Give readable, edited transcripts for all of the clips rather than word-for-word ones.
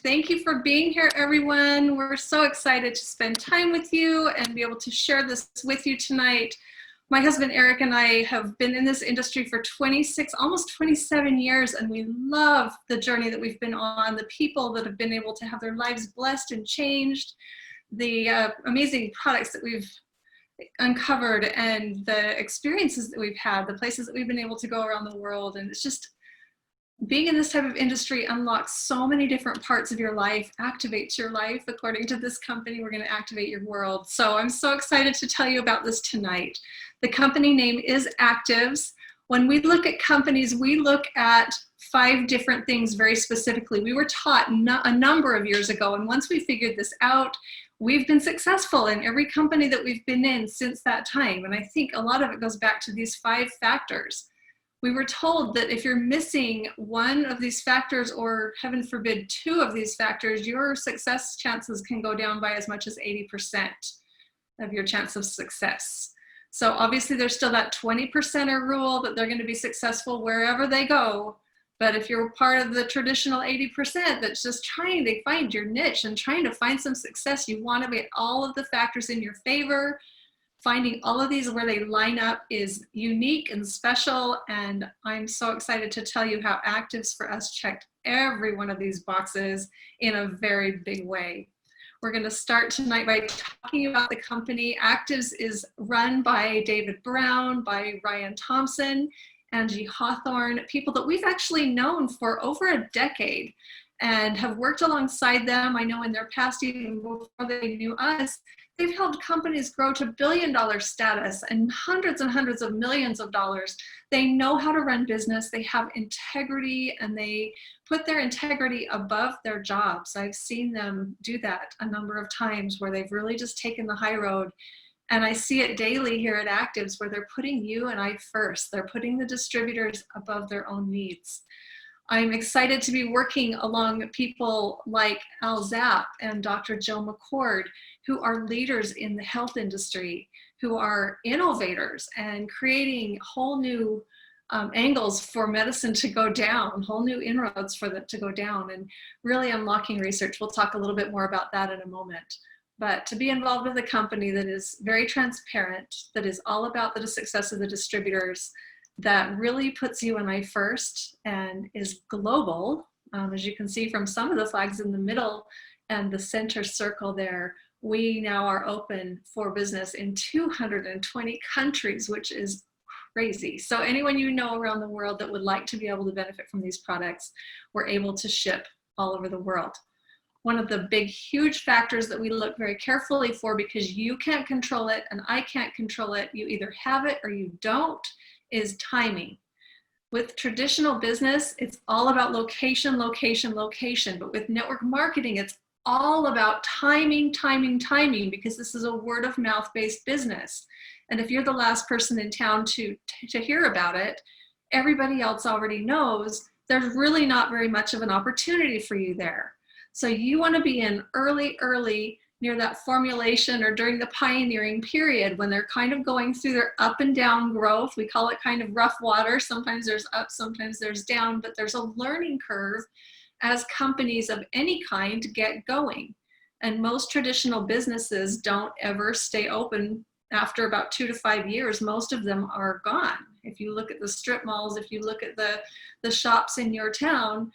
Thank you for being here, everyone. We're so excited to spend time with you and be able to share this with you tonight. My husband, Eric, and I have been in this industry for 26, almost 27 years, and we love the journey that we've been on, the people that have been able to have their lives blessed and changed, the amazing products that we've uncovered, and the experiences that we've had, the places that we've been able to go around the world. And it's just, being in this type of industry unlocks so many different parts of your life, activates your life. According to this company, we're going to activate your world. So I'm so excited to tell you about this tonight. The company name is Actives. When we look at companies, we look at 5 different things very specifically. We were taught a number of years ago, and once we figured this out, we've been successful in every company that we've been in since that time. And I think a lot of it goes back to these 5 factors. We were told that if you're missing one of these factors, or heaven forbid, 2 of these factors, your success chances can go down by as much as 80% of your chance of success. So obviously there's still that 20%er rule that they're going to be successful wherever they go. But if you're part of the traditional 80% that's just trying to find your niche and trying to find some success, you want to get all of the factors in your favor. Finding all of these where they line up is unique and special, and I'm so excited to tell you how Actives for us checked every one of these boxes in a very big way. We're going to start tonight by talking about the company. Actives is run by David Brown, by Ryan Thompson, Angie Hawthorne, people that we've actually known for over a decade and have worked alongside them. I know in their past, even before they knew us, they've helped companies grow to billion-dollar status and hundreds of millions of dollars. They know how to run business. They have integrity, and they put their integrity above their jobs. I've seen them do that a number of times where they've really just taken the high road. And I see it daily here at Actives, where they're putting you and I first. They're putting the distributors above their own needs. I'm excited to be working along people like Al Zapp and Dr. Joe McCord, who are leaders in the health industry, who are innovators and creating whole new angles for medicine to go down, whole new inroads for that to go down, and really unlocking research. We'll talk a little bit more about that in a moment. But to be involved with a company that is very transparent, that is all about the success of the distributors, that really puts you and I first and is global, as you can see from some of the flags in the middle and the center circle there. We now are open for business in 220 countries, which is crazy. So anyone you know around the world that would like to be able to benefit from these products, we're able to ship all over the world. One of the big, huge factors that we look very carefully for, because you can't control it and I can't control it, you either have it or you don't, is timing. With traditional business, it's all about location, location, location. But with network marketing, it's all about timing, timing, timing, because this is a word of mouth based business. And if you're the last person in town to hear about it, everybody else already knows there's really not very much of an opportunity for you there. So you want to be in early, near that formulation or during the pioneering period, when they're kind of going through their up and down growth. We call it kind of rough water. Sometimes there's up, sometimes there's down, but there's a learning curve as companies of any kind get going. And most traditional businesses don't ever stay open after about 2 to 5 years. Most of them are gone. If you look at the strip malls, if you look at the shops in your town,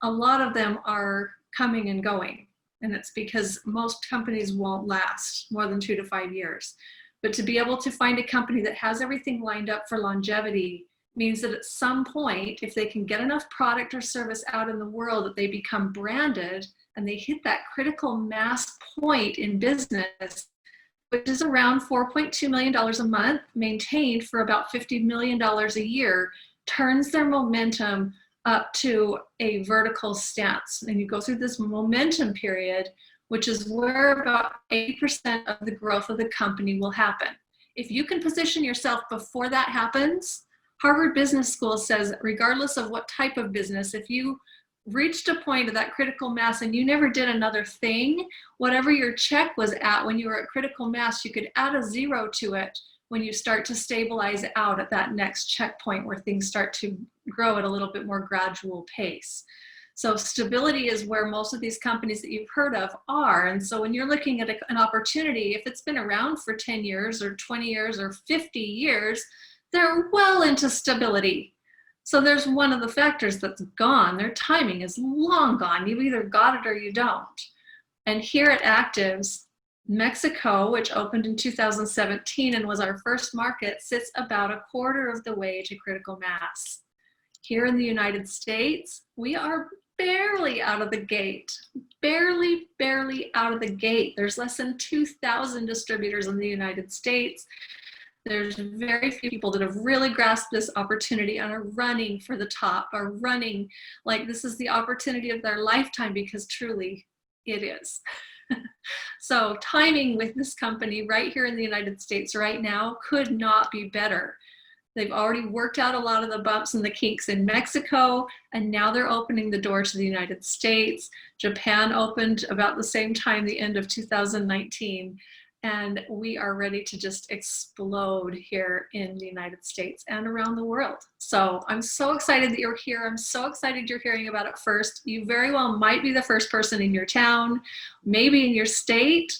a lot of them are coming and going. And it's because most companies won't last more than 2 to 5 years. But to be able to find a company that has everything lined up for longevity means that at some point, if they can get enough product or service out in the world that they become branded and they hit that critical mass point in business, which is around $4.2 million a month, maintained for about $50 million a year, turns their momentum up to a vertical stance. And you go through this momentum period, which is where about 80% of the growth of the company will happen. If you can position yourself before that happens, Harvard Business School says, regardless of what type of business, if you reached a point of that critical mass and you never did another thing, whatever your check was at when you were at critical mass, you could add a 0 to it when you start to stabilize out at that next checkpoint where things start to grow at a little bit more gradual pace. So stability is where most of these companies that you've heard of are. And so when you're looking at an opportunity, if it's been around for 10 years or 20 years or 50 years, they're well into stability. So there's one of the factors that's gone. Their timing is long gone. You either got it or you don't. And here at Actives, Mexico, which opened in 2017 and was our first market, sits about a quarter of the way to critical mass. Here in the United States, we are barely out of the gate, barely out of the gate. There's less than 2,000 distributors in the United States. There's very few people that have really grasped this opportunity and are running for the top, are running like this is the opportunity of their lifetime, because truly it is. So timing with this company right here in the United States right now could not be better. They've already worked out a lot of the bumps and the kinks in Mexico, and now they're opening the door to the United States. Japan opened about the same time, the end of 2019. And we are ready to just explode here in the United States and around the world. So I'm so excited that you're here. I'm so excited you're hearing about it first. You very well might be the first person in your town, maybe in your state,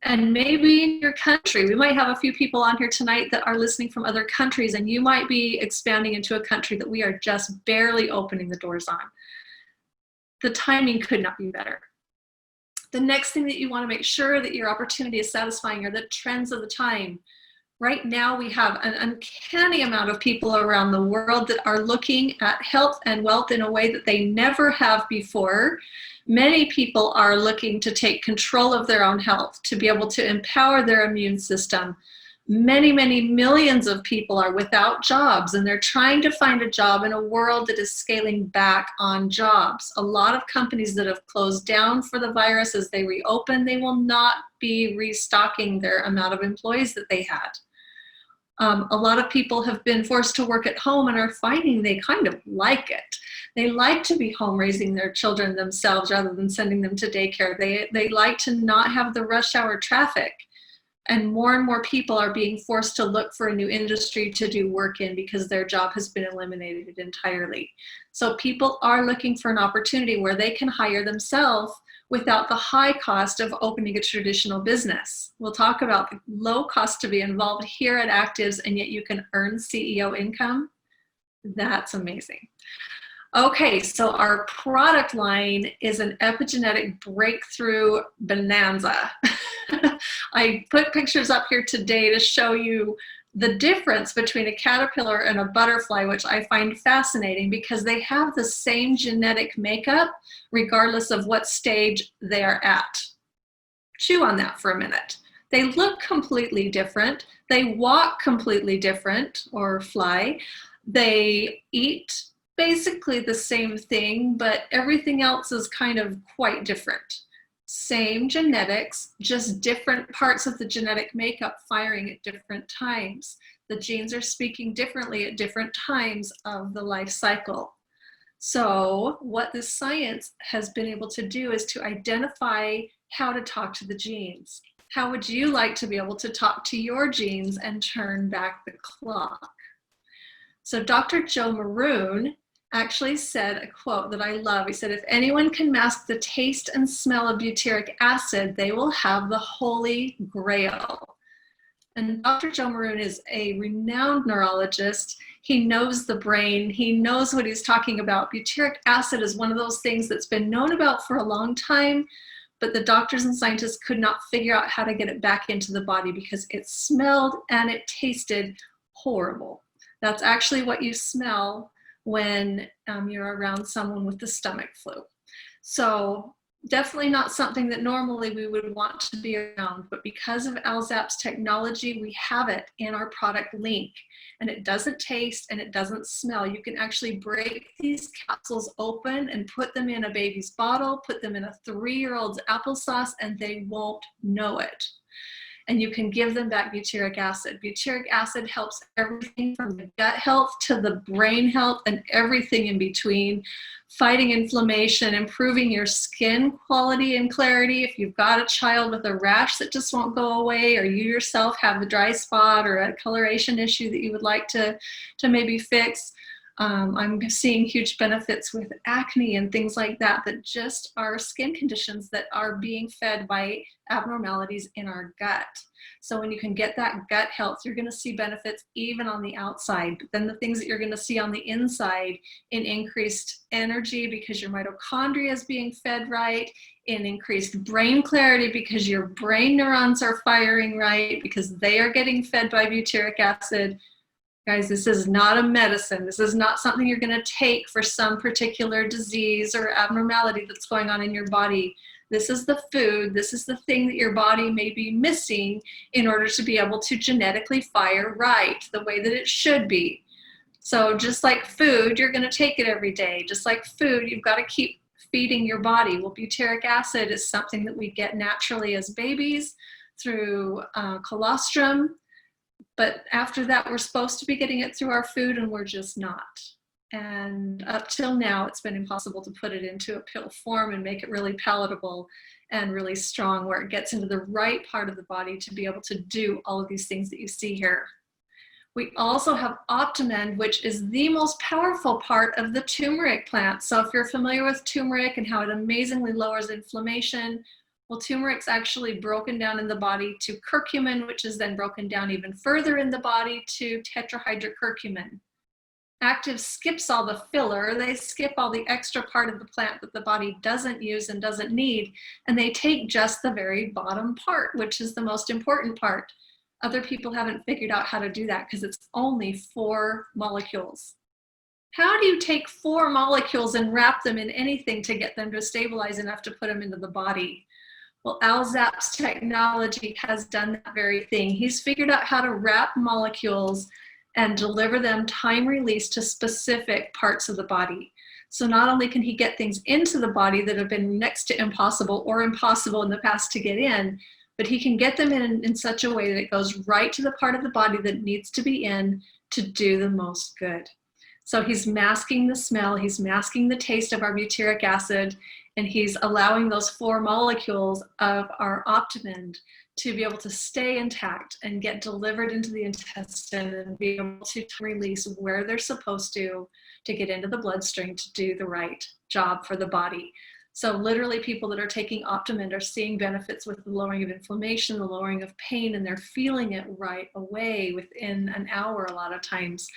and maybe in your country. We might have a few people on here tonight that are listening from other countries, and you might be expanding into a country that we are just barely opening the doors on. The timing could not be better. The next thing that you want to make sure that your opportunity is satisfying are the trends of the time. Right now, we have an uncanny amount of people around the world that are looking at health and wealth in a way that they never have before. Many people are looking to take control of their own health, to be able to empower their immune system. Many millions of people are without jobs, and they're trying to find a job in a world that is scaling back on jobs. A lot of companies that have closed down for the virus, as they reopen, they will not be restocking their amount of employees that they had. A lot of people have been forced to work at home and are finding they kind of like it. They like to be home raising their children themselves rather than sending them to daycare. They like to not have the rush hour traffic. And more people are being forced to look for a new industry to do work in because their job has been eliminated entirely. So people are looking for an opportunity where they can hire themselves without the high cost of opening a traditional business. We'll talk about the low cost to be involved here at Actives, and yet you can earn CEO income. That's amazing. Okay, so our product line is an epigenetic breakthrough bonanza. I put pictures up here today to show you the difference between a caterpillar and a butterfly, which I find fascinating because they have the same genetic makeup regardless of what stage they are at. Chew on that for a minute. They look completely different. They walk completely different, or fly. They eat basically the same thing, but everything else is kind of quite different. Same genetics, just different parts of the genetic makeup firing at different times. The genes are speaking differently at different times of the life cycle. So what this science has been able to do is to identify how to talk to the genes. How would you like to be able to talk to your genes and turn back the clock? So Dr. Joe Maroon actually said a quote that I love. He said, if anyone can mask the taste and smell of butyric acid, they will have the holy grail. And Dr. Joe Maroon is a renowned neurologist. He knows the brain. He knows what he's talking about. Butyric acid is one of those things that's been known about for a long time, but the doctors and scientists could not figure out how to get it back into the body because it smelled and it tasted horrible. That's actually what you smell when you're around someone with the stomach flu. So definitely not something that normally we would want to be around, but because of Alzap's technology, we have it in our product link, and it doesn't taste and it doesn't smell. You can actually break these capsules open and put them in a baby's bottle, put them in a 3-year-old's applesauce, and they won't know it. And you can give them back butyric acid. Butyric acid helps everything from the gut health to the brain health and everything in between, fighting inflammation, improving your skin quality and clarity. If you've got a child with a rash that just won't go away, or you yourself have a dry spot or a coloration issue that you would like to maybe fix, I'm seeing huge benefits with acne and things like that, that just are skin conditions that are being fed by abnormalities in our gut. So when you can get that gut health, you're going to see benefits even on the outside. But then the things that you're going to see on the inside in increased energy because your mitochondria is being fed right, in increased brain clarity because your brain neurons are firing right, because they are getting fed by butyric acid. Guys, this is not a medicine. This is not something you're going to take for some particular disease or abnormality that's going on in your body. This is the food. This is the thing that your body may be missing in order to be able to genetically fire right, the way that it should be. So just like food, you're going to take it every day. Just like food, you've got to keep feeding your body. Well, butyric acid is something that we get naturally as babies through colostrum. But after that, we're supposed to be getting it through our food, and we're just not. And up till now, it's been impossible to put it into a pill form and make it really palatable and really strong, where it gets into the right part of the body to be able to do all of these things that you see here. We also have Optimend, which is the most powerful part of the turmeric plant. So if you're familiar with turmeric and how it amazingly lowers inflammation, well, turmeric's actually broken down in the body to curcumin, which is then broken down even further in the body to tetrahydrocurcumin. Active skips all the filler. They skip all the extra part of the plant that the body doesn't use and doesn't need, and they take just the very bottom part, which is the most important part. Other people haven't figured out how to do that because it's only 4 molecules. How do you take 4 molecules and wrap them in anything to get them to stabilize enough to put them into the body? Well, Alzap's technology has done that very thing. He's figured out how to wrap molecules and deliver them time release to specific parts of the body. So not only can he get things into the body that have been next to impossible or impossible in the past to get in, but he can get them in such a way that it goes right to the part of the body that needs to be in to do the most good. So he's masking the smell, he's masking the taste of our butyric acid, and he's allowing those 4 molecules of our Optimend to be able to stay intact and get delivered into the intestine and be able to release where they're supposed to get into the bloodstream to do the right job for the body. So literally people that are taking Optimend are seeing benefits with the lowering of inflammation, the lowering of pain, and they're feeling it right away within an hour a lot of times,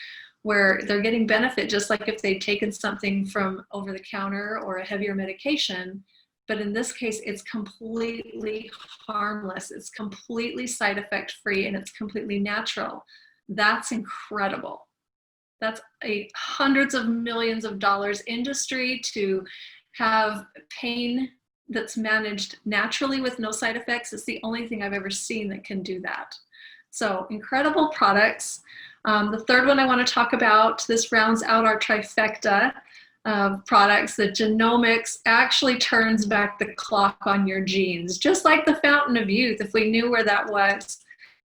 where they're getting benefit just like if they'd taken something from over the counter or a heavier medication. But in this case, it's completely harmless. It's completely side effect free, and it's completely natural. That's incredible. That's a hundreds of millions of dollars industry to have pain that's managed naturally with no side effects. It's the only thing I've ever seen that can do that. So incredible products. The third one I want to talk about, this rounds out our trifecta of products. The genomics actually turns back the clock on your genes, just like the fountain of youth, if we knew where that was.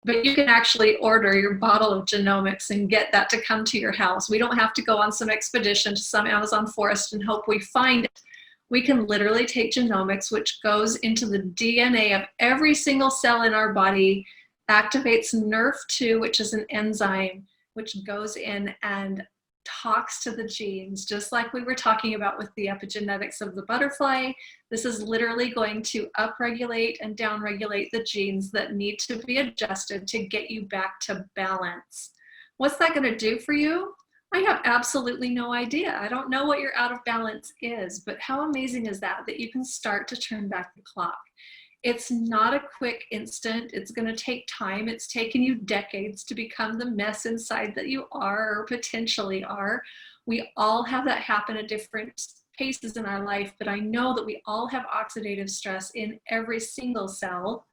But you can actually order your bottle of genomics and get that to come to your house. We don't have to go on some expedition to some Amazon forest and hope we find it. We can literally take genomics, which goes into the DNA of every single cell in our body, activates NRF2, which is an enzyme, which goes in and talks to the genes, just like we were talking about with the epigenetics of the butterfly. This is literally going to upregulate and downregulate the genes that need to be adjusted to get you back to balance. What's that going to do for you? I have absolutely no idea. I don't know what your out of balance is, but how amazing is that, that you can start to turn back the clock. It's not a quick instant. It's going to take time. It's taken you decades to become the mess inside that you are or potentially are. We all have that happen at different paces in our life, but I know that we all have oxidative stress in every single cell,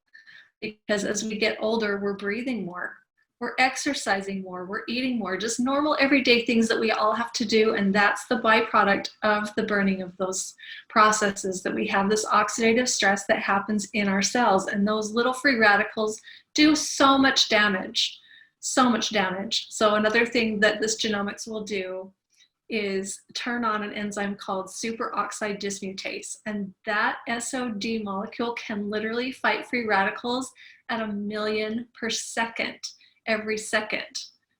because as we get older, we're breathing more. We're exercising more, we're eating more, just normal everyday things that we all have to do. And that's the byproduct of the burning of those processes, that we have this oxidative stress that happens in our cells. And those little free radicals do so much damage, so much damage. So another thing that this genomics will do is turn on an enzyme called superoxide dismutase. And that SOD molecule can literally fight free radicals at 1,000,000 per second. Every second.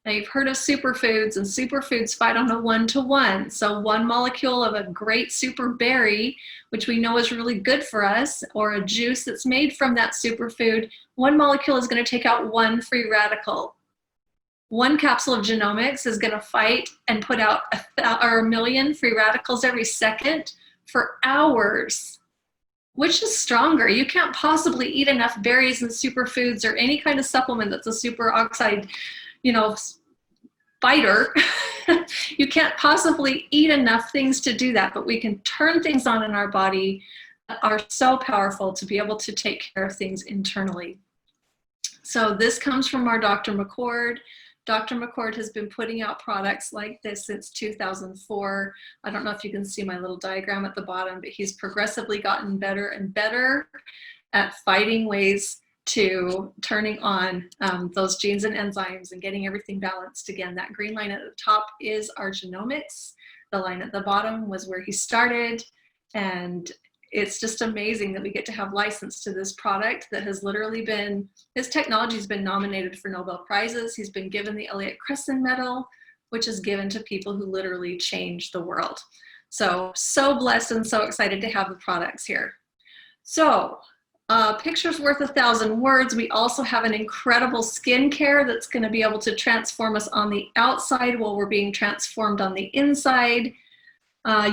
Now you've heard of superfoods, and superfoods fight on a one-to-one. So one molecule of a great super berry, which we know is really good for us, or a juice that's made from that superfood, one molecule is going to take out one free radical. One capsule of genomics is going to fight and put out a million free radicals every second for hours. Which is stronger? You can't possibly eat enough berries and superfoods or any kind of supplement that's a superoxide, fighter. You can't possibly eat enough things to do that, but we can turn things on in our body that are so powerful to be able to take care of things internally. So this comes from our Dr. McCord. Dr. McCord has been putting out products like this since 2004. I don't know if you can see my little diagram at the bottom, but he's progressively gotten better and better at finding ways to turning on those genes and enzymes and getting everything balanced again. That green line at the top is our genomics. The line at the bottom was where he started. And it's just amazing that we get to have license to this product that has literally been, his technology has been nominated for Nobel Prizes. He's been given the Elliott Cresson Medal, which is given to people who literally change the world. So blessed and so excited to have the products here. So picture's worth 1,000 words. We also have an incredible skincare that's going to be able to transform us on the outside while we're being transformed on the inside.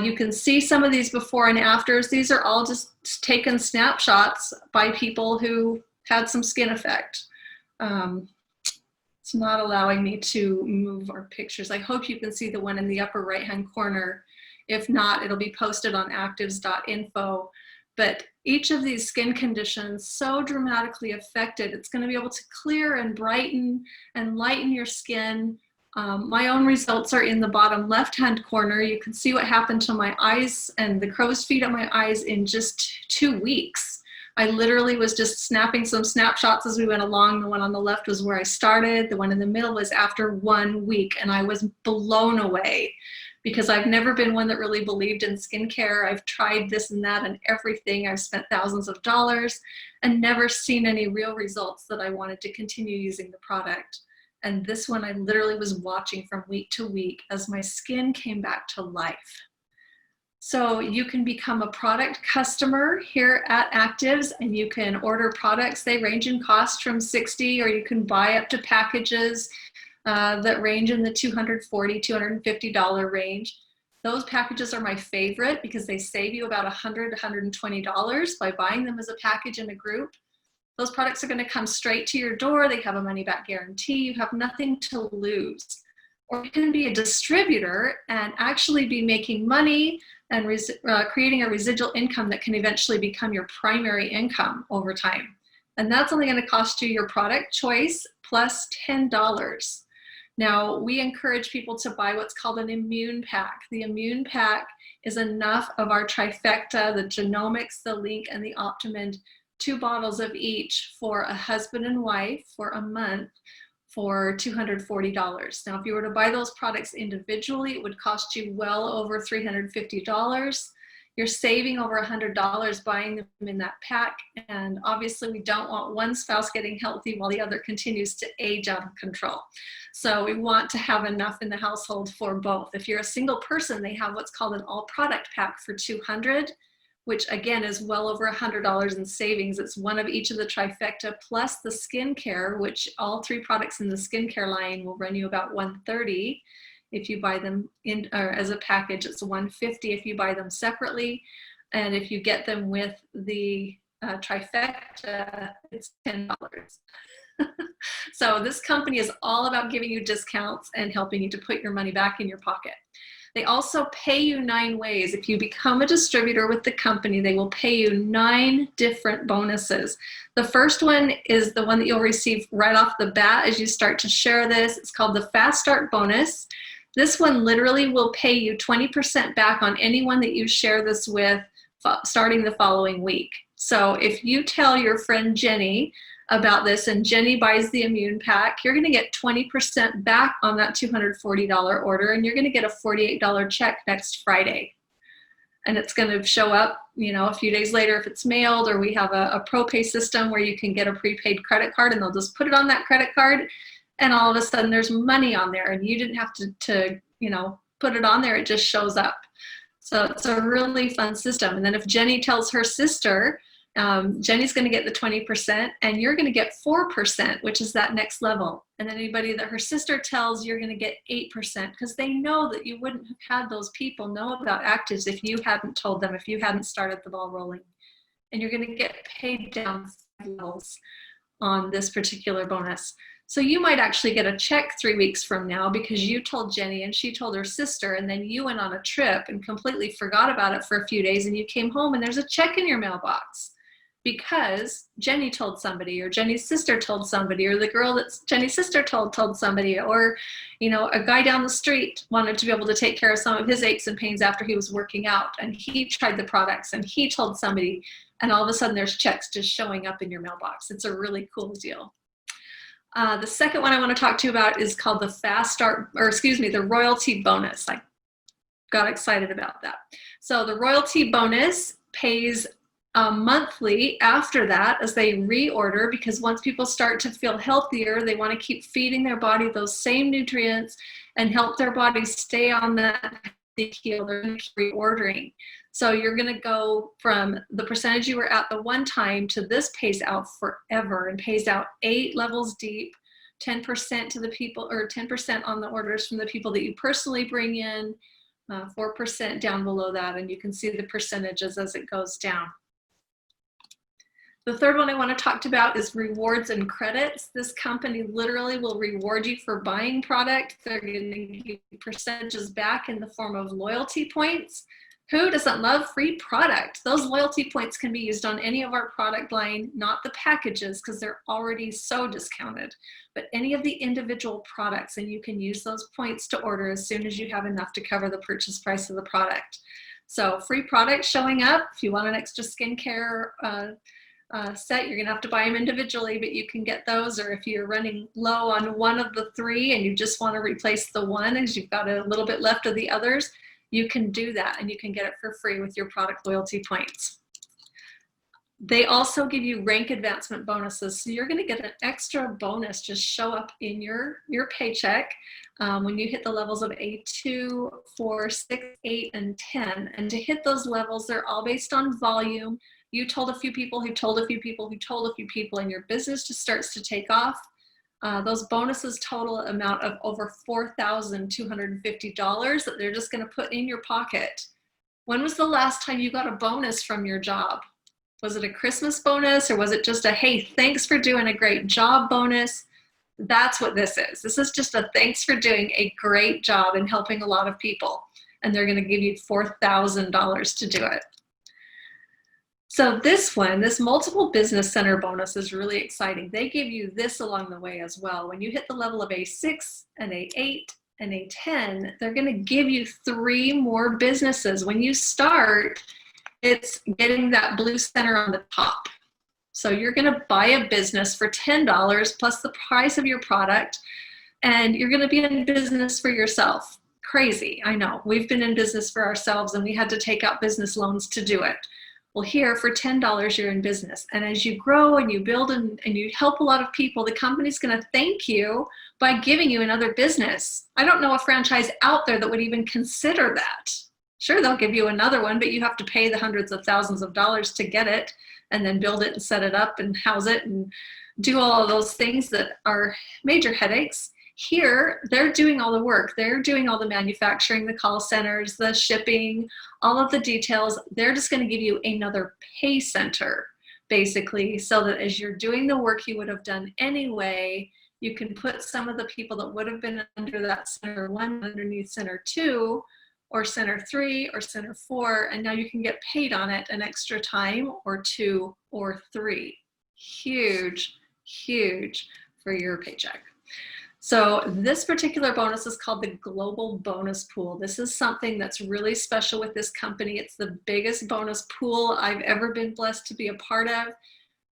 You can see some of these before and afters. These are all just taken snapshots by people who had some skin effect. It's not allowing me to move our pictures. I hope you can see the one in the upper right-hand corner. If not, it'll be posted on actives.info. But each of these skin conditions so dramatically affected, it's going to be able to clear and brighten and lighten your skin. My own results are in the bottom left-hand corner. You can see what happened to my eyes and the crow's feet on my eyes in just 2 weeks. I literally was just snapping some snapshots as we went along. The one on the left was where I started. The one in the middle was after 1 week, and I was blown away because I've never been one that really believed in skincare. I've tried this and that and everything. I've spent thousands of dollars and never seen any real results that I wanted to continue using the product. And this one I literally was watching from week to week as my skin came back to life. So you can become a product customer here at Actives, and you can order products. They range in cost from $60, or you can buy up to packages that range in the $240, $250 range. Those packages are my favorite because they save you about $100, $120 by buying them as a package in a group. Those products are going to come straight to your door. They have a money-back guarantee. You have nothing to lose. Or you can be a distributor and actually be making money and creating a residual income that can eventually become your primary income over time. And that's only going to cost you your product choice plus $10. Now, we encourage people to buy what's called an immune pack. The immune pack is enough of our trifecta, the genomics, the link, and the Optimend, 2 bottles of each for a husband and wife for a month for $240. Now, if you were to buy those products individually, it would cost you well over $350. You're saving over $100 buying them in that pack. And obviously we don't want one spouse getting healthy while the other continues to age out of control. So we want to have enough in the household for both. If you're a single person, they have what's called an all product pack for $200, which again is well over $100 in savings. It's one of each of the trifecta plus the skincare, which all 3 products in the skincare line will run you about $130. If you buy them in or as a package, it's $150 if you buy them separately. And if you get them with the trifecta, it's $10. So this company is all about giving you discounts and helping you to put your money back in your pocket. They also pay you 9 ways. If you become a distributor with the company, they will pay you 9 different bonuses. The first one is the one that you'll receive right off the bat as you start to share this. It's called the Fast Start Bonus. This one literally will pay you 20% back on anyone that you share this with starting the following week. So if you tell your friend Jenny about this and Jenny buys the immune pack, you're going to get 20% back on that $240 order, and you're going to get a $48 check next Friday. And it's going to show up, a few days later if it's mailed, or we have a ProPay system where you can get a prepaid credit card and they'll just put it on that credit card. and all of a sudden there's money on there, and you didn't have to you know, put it on there, it just shows up. So it's a really fun system. And then if Jenny tells her sister, Jenny's going to get the 20% and you're going to get 4%, which is that next level. And then anybody that her sister tells, you're going to get 8%, because they know that you wouldn't have had those people know about Actives if you hadn't told them, if you hadn't started the ball rolling. And you're going to get paid down 5 levels on this particular bonus. So you might actually get a check 3 weeks from now because you told Jenny and she told her sister, and then you went on a trip and completely forgot about it for a few days, and you came home and there's a check in your mailbox because Jenny told somebody, or Jenny's sister told somebody, or the girl that Jenny's sister told somebody, or, you know, a guy down the street wanted to be able to take care of some of his aches and pains after he was working out, and he tried the products and he told somebody, and all of a sudden there's checks just showing up in your mailbox. It's a really cool deal. The second one I want to talk to you about is called the Fast Start, or excuse me, the Royalty Bonus. I got excited about that. So the Royalty Bonus pays monthly after that as they reorder, because once people start to feel healthier, they want to keep feeding their body those same nutrients and help their body stay on that heal. They're going to keep reordering. So you're going to go from the percentage you were at the one time to this pays out forever, and pays out 8 levels deep, 10% to the people, or 10% on the orders from the people that you personally bring in, 4% down below that, and you can see the percentages as it goes down. The third one I want to talk about is rewards and credits. This company literally will reward you for buying product. They're going to give you percentages back in the form of loyalty points. Who doesn't love free product? Those loyalty points can be used on any of our product line, not the packages because they're already so discounted, but any of the individual products, and you can use those points to order as soon as you have enough to cover the purchase price of the product. So free product showing up. If you want an extra skincare set, you're gonna have to buy them individually, but you can get those. Or if you're running low on one of the 3 and you just want to replace the one as you've got a little bit left of the others, you can do that, and you can get it for free with your product loyalty points. They also give you rank advancement bonuses. So you're going to get an extra bonus just show up in your paycheck when you hit the levels of A2, 4, 6, 8, and 10. And to hit those levels, they're all based on volume. You told a few people who told a few people who told a few people, and your business just starts to take off. Those bonuses total amount of over $4,250 that they're just going to put in your pocket. When was the last time you got a bonus from your job? Was it a Christmas bonus, or was it just a, hey, thanks for doing a great job bonus? That's what this is. This is just a thanks for doing a great job and helping a lot of people. And they're going to give you $4,000 to do it. So this one, this multiple business center bonus is really exciting. They give you this along the way as well. When you hit the level of A6 and A8 and A10, they're going to give you 3 more businesses. When you start, it's getting that blue center on the top. So you're going to buy a business for $10 plus the price of your product, and you're going to be in business for yourself. Crazy, I know. We've been in business for ourselves, and we had to take out business loans to do it. Well, here for $10, you're in business. And as you grow and you build and you help a lot of people, the company's going to thank you by giving you another business. I don't know a franchise out there that would even consider that. Sure, they'll give you another one, but you have to pay the hundreds of thousands of dollars to get it, and then build it and set it up and house it and do all of those things that are major headaches. Here, they're doing all the work. They're doing all the manufacturing, the call centers, the shipping, all of the details. They're just going to give you another pay center, basically, so that as you're doing the work you would have done anyway, you can put some of the people that would have been under that center 1 underneath center 2, or center 3, or center 4, and now you can get paid on it an extra time, or 2 or 3. Huge, huge for your paycheck. So this particular bonus is called the Global Bonus Pool. This is something that's really special with this company. It's the biggest bonus pool I've ever been blessed to be a part of.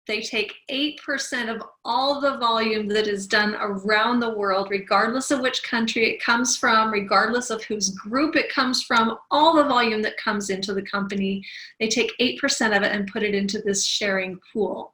They take 8% of all the volume that is done around the world, regardless of which country it comes from, regardless of whose group it comes from, all the volume that comes into the company. They take 8% of it and put it into this sharing pool.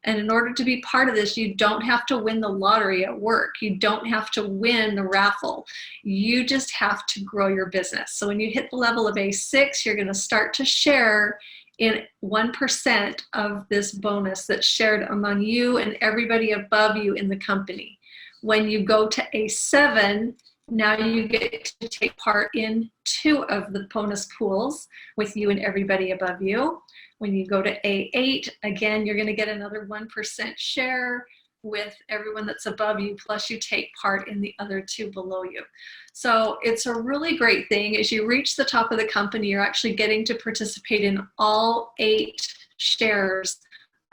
And in order to be part of this, you don't have to win the lottery at work. You don't have to win the raffle. You just have to grow your business. So when you hit the level of A6, you're going to start to share in 1% of this bonus that's shared among you and everybody above you in the company. When you go to A7, now you get to take part in 2 of the bonus pools with you and everybody above you. When you go to A8, again, you're going to get another 1% share with everyone that's above you, plus you take part in the other 2 below you. So it's a really great thing. As you reach the top of the company, you're actually getting to participate in all 8 shares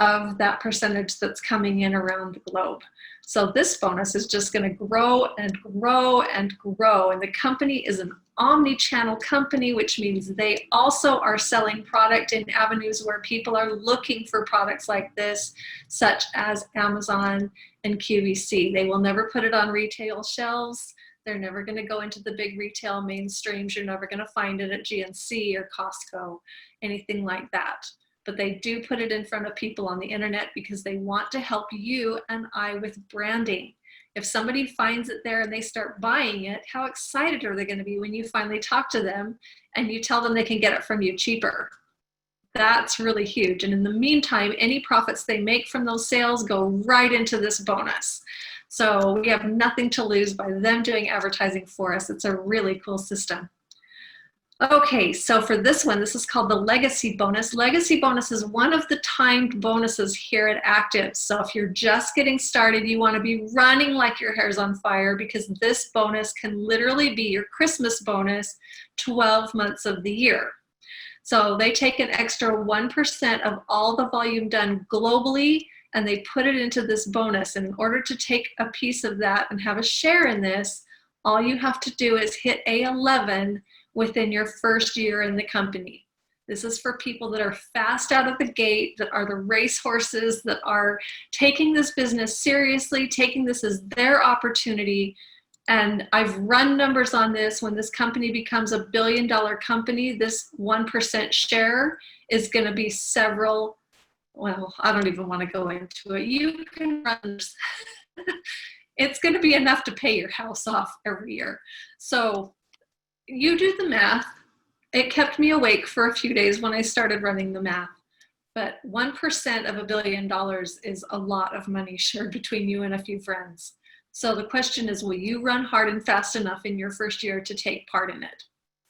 of that percentage that's coming in around the globe. So this bonus is just going to grow and grow and grow. And the company is an omni-channel company, which means they also are selling product in avenues where people are looking for products like this, such as Amazon and QVC. They will never put it on retail shelves. They're never going to go into the big retail mainstreams. You're never going to find it at GNC or Costco, anything like that. But they do put it in front of people on the internet because they want to help you and I with branding. If somebody finds it there and they start buying it, how excited are they going to be when you finally talk to them and you tell them they can get it from you cheaper? That's really huge. And in the meantime, any profits they make from those sales go right into this bonus. So we have nothing to lose by them doing advertising for us. It's a really cool system. Okay, so for this one, this is called the Legacy Bonus. Legacy Bonus is one of the timed bonuses here at Active. So if you're just getting started, you want to be running like your hair's on fire, because this bonus can literally be your Christmas bonus 12 months of the year. So they take an extra 1% of all the volume done globally, and they put it into this bonus. And in order to take a piece of that and have a share in this, all you have to do is hit A11 within your first year in the company. This is for people that are fast out of the gate, that are the racehorses, that are taking this business seriously, taking this as their opportunity. And I've run numbers on this. When this company becomes a billion-dollar company, this 1% share is going to be several, well, I don't even want to go into it. You can run. It's going to be enough to pay your house off every year. So you do the math. It kept me awake for a few days when I started running the math. But 1% of $1 billion is a lot of money shared between you and a few friends. So the question is, will you run hard and fast enough in your first year to take part in it?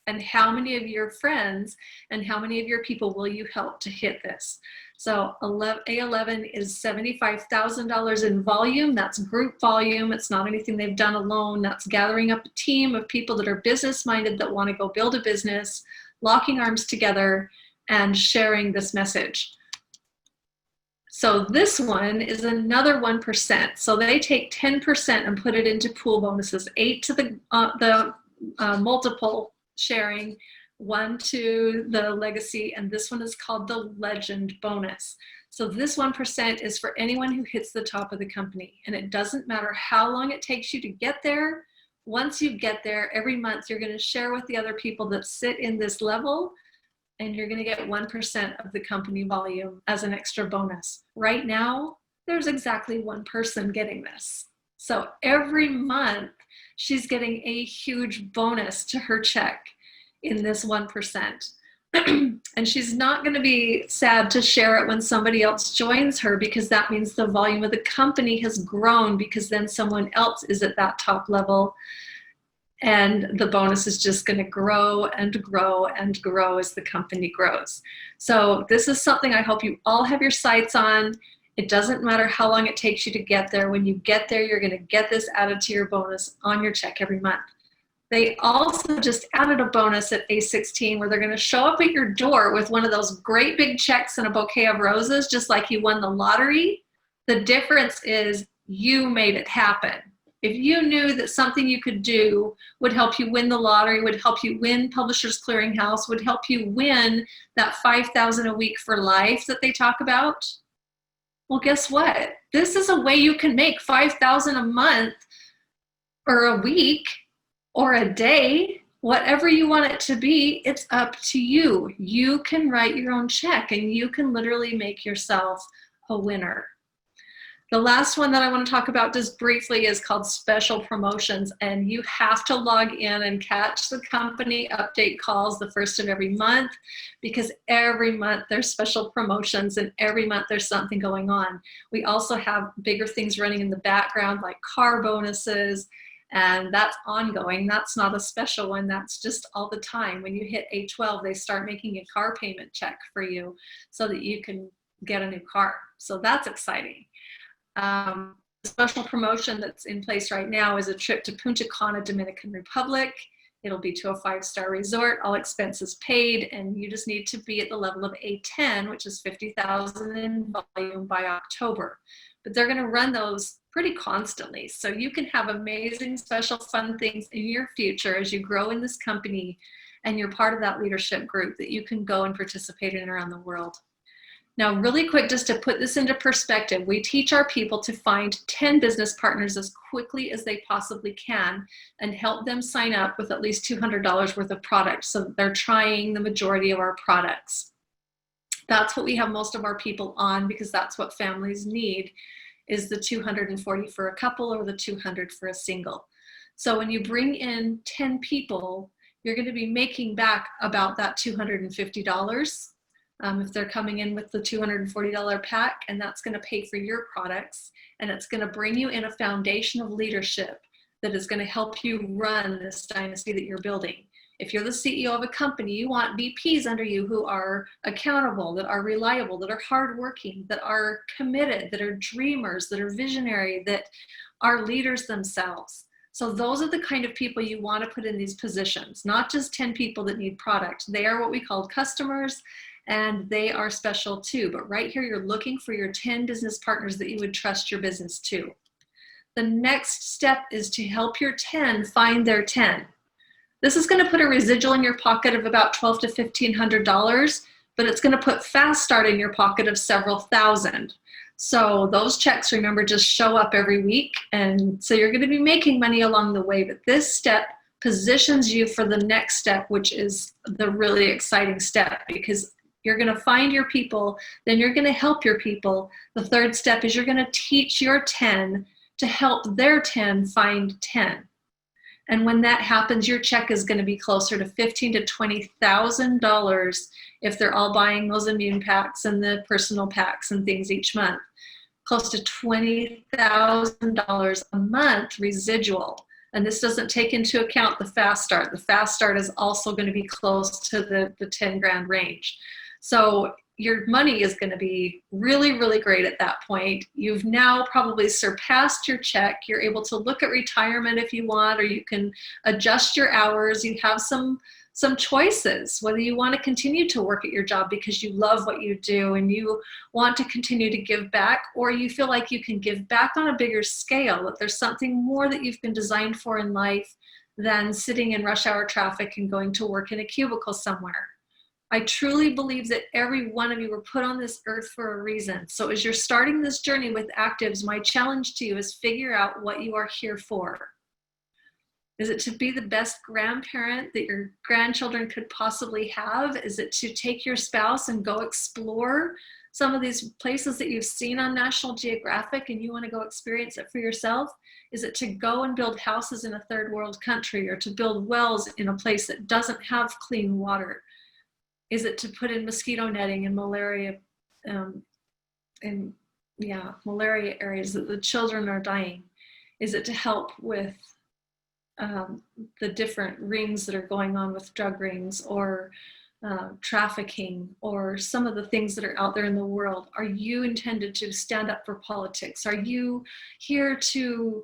And how many of your friends and how many of your people will you help to hit this? So A11 is $75,000 in volume. That's group volume. It's not anything they've done alone. That's gathering up a team of people that are business-minded, that want to go build a business, locking arms together and sharing this message. So this one is another 1%. So they take 10% and put it into pool bonuses, 8 to the multiple sharing, 1 to the legacy, and this one is called the Legend Bonus. So this 1% is for anyone who hits the top of the company, and it doesn't matter how long it takes you to get there. Once you get there, every month you're going to share with the other people that sit in this level, and you're going to get 1% of the company volume as an extra bonus. Right now, there's exactly 1 person getting this. So every month, she's getting a huge bonus to her check in this 1%. And she's not going to be sad to share it when somebody else joins her, because that means the volume of the company has grown, because then someone else is at that top level. And the bonus is just going to grow and grow and grow as the company grows. So this is something I hope you all have your sights on. It doesn't matter how long it takes you to get there. When you get there, you're going to get this added to your bonus on your check every month. They also just added a bonus at A16 where they're going to show up at your door with one of those great big checks and a bouquet of roses, just like you won the lottery. The difference is you made it happen. If you knew that something you could do would help you win the lottery, would help you win Publishers Clearinghouse, would help you win that $5,000 a week for life that they talk about, well, guess what? This is a way you can make $5,000 a month or a week or a day, whatever you want it to be. It's up to you. You can write your own check, and you can literally make yourself a winner. The last one that I want to talk about just briefly is called special promotions, and you have to log in and catch the company update calls the first of every month, because every month there's special promotions and every month there's something going on. We also have bigger things running in the background like car bonuses, and that's ongoing. That's not a special one, that's just all the time. When you hit age 12, they start making a car payment check for you so that you can get a new car. So that's exciting. The special promotion that's in place right now is a trip to Punta Cana, Dominican Republic. It'll be to a 5-star resort, all expenses paid, and you just need to be at the level of A10, which is 50,000 in volume by October. But they're going to run those pretty constantly. So you can have amazing, special, fun things in your future as you grow in this company and you're part of that leadership group that you can go and participate in around the world. Now, really quick, just to put this into perspective, we teach our people to find 10 business partners as quickly as they possibly can and help them sign up with at least $200 worth of product so that they're trying the majority of our products. That's what we have most of our people on, because that's what families need, is the 240 for a couple or the 200 for a single. So when you bring in 10 people, you're going to be making back about that $250. If they're coming in with the $240 pack, and that's going to pay for your products, and it's going to bring you in a foundation of leadership that is going to help you run this dynasty that you're building. If you're the CEO of a company, you want VPs under you who are accountable, that are reliable, that are hardworking, that are committed, that are dreamers, that are visionary, that are leaders themselves. So those are the kind of people you want to put in these positions, not just 10 people that need product. They are what we call customers, and they are special too. But right here, you're looking for your 10 business partners that you would trust your business to. The next step is to help your 10 find their 10. This is going to put a residual in your pocket of about $1,200 to $1,500, but it's going to put fast start in your pocket of several thousand. So those checks, remember, just show up every week. And so you're going to be making money along the way, but this step positions you for the next step, which is the really exciting step, because you're going to find your people, then you're going to help your people. The third step is you're going to teach your 10 to help their 10 find 10. And when that happens, your check is going to be closer to $15,000 to $20,000 if they're all buying those immune packs and the personal packs and things each month. Close to $20,000 a month residual. And this doesn't take into account the fast start. The fast start is also going to be close to the 10 grand range. So your money is going to be really, really great at that point. You've now probably surpassed your check. You're able to look at retirement if you want, or you can adjust your hours. You have some choices, whether you want to continue to work at your job because you love what you do and you want to continue to give back, or you feel like you can give back on a bigger scale, that there's something more that you've been designed for in life than sitting in rush hour traffic and going to work in a cubicle somewhere. I truly believe that every one of you were put on this earth for a reason. So as you're starting this journey with Actives, my challenge to you is figure out what you are here for. Is it to be the best grandparent that your grandchildren could possibly have? Is it to take your spouse and go explore some of these places that you've seen on National Geographic and you want to go experience it for yourself? Is it to go and build houses in a third world country, or to build wells in a place that doesn't have clean water? Is it to put in mosquito netting and malaria malaria areas that the children are dying? Is it to help with the different rings that are going on with drug rings, or trafficking, or some of the things that are out there in the world? Are you intended to stand up for politics? Are you here to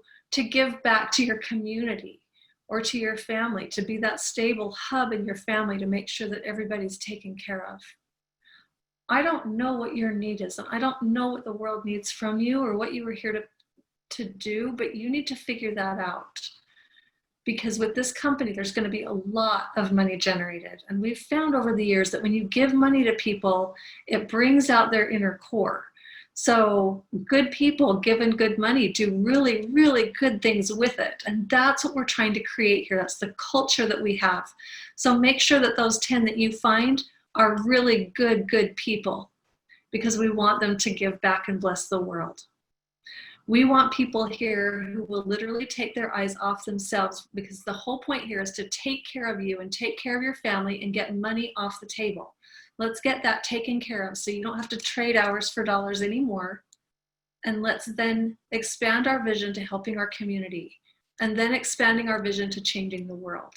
give back to your community or to your family, to be that stable hub in your family to make sure that everybody's taken care of? I don't know what your need is, and I don't know what the world needs from you or what you were here to do, but you need to figure that out. Because with this company, there's going to be a lot of money generated. And we've found over the years that when you give money to people, it brings out their inner core. So good people given good money do really, really good things with it. And that's what we're trying to create here. That's the culture that we have. So make sure that those 10 that you find are really good people, because we want them to give back and bless the world. We want people here who will literally take their eyes off themselves, because the whole point here is to take care of you and take care of your family and get money off the table. Let's get that taken care of so you don't have to trade hours for dollars anymore. And let's then expand our vision to helping our community, and then expanding our vision to changing the world.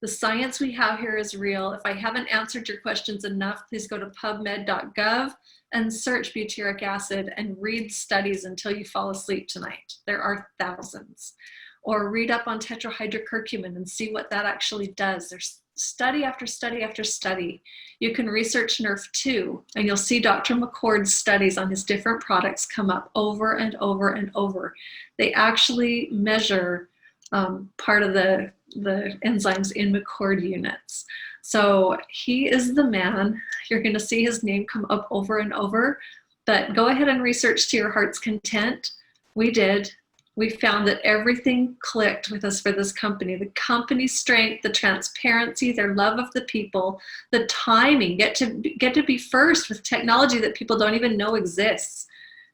The science we have here is real. If I haven't answered your questions enough, please go to pubmed.gov and search butyric acid and read studies until you fall asleep tonight. There are thousands. Or read up on tetrahydrocurcumin and see what that actually does. There's study after study after study. You can research NERF2, and you'll see Dr. McCord's studies on his different products come up over and over and over. They actually measure part of the enzymes in McCord units. So he is the man. You're going to see his name come up over and over, but go ahead and research to your heart's content. We did. We found that everything clicked with us for this company. The company's strength, the transparency, their love of the people, the timing, get to be first with technology that people don't even know exists.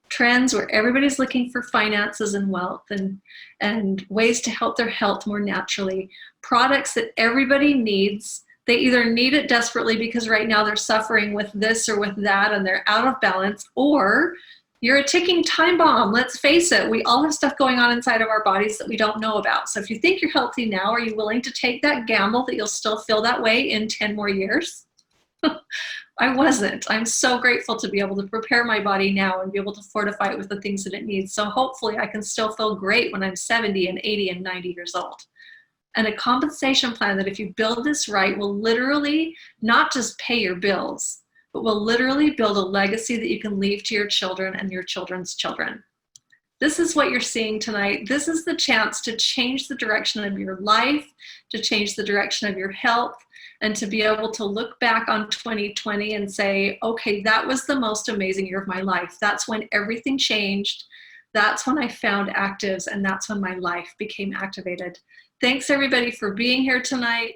Trends where everybody's looking for finances and wealth and ways to help their health more naturally. Products that everybody needs. They either need it desperately because right now they're suffering with this or with that and they're out of balance, or you're a ticking time bomb. Let's face it, we all have stuff going on inside of our bodies that we don't know about. So if you think you're healthy now, are you willing to take that gamble that you'll still feel that way in 10 more years? I wasn't. I'm so grateful to be able to prepare my body now and be able to fortify it with the things that it needs. So hopefully I can still feel great when I'm 70 and 80 and 90 years old. And a compensation plan that if you build this right will literally not just pay your bills, but will literally build a legacy that you can leave to your children and your children's children. This is what you're seeing tonight. This is the chance to change the direction of your life, to change the direction of your health, and to be able to look back on 2020 and say, okay, that was the most amazing year of my life. That's when everything changed. That's when I found actives, and that's when my life became activated. Thanks everybody for being here tonight.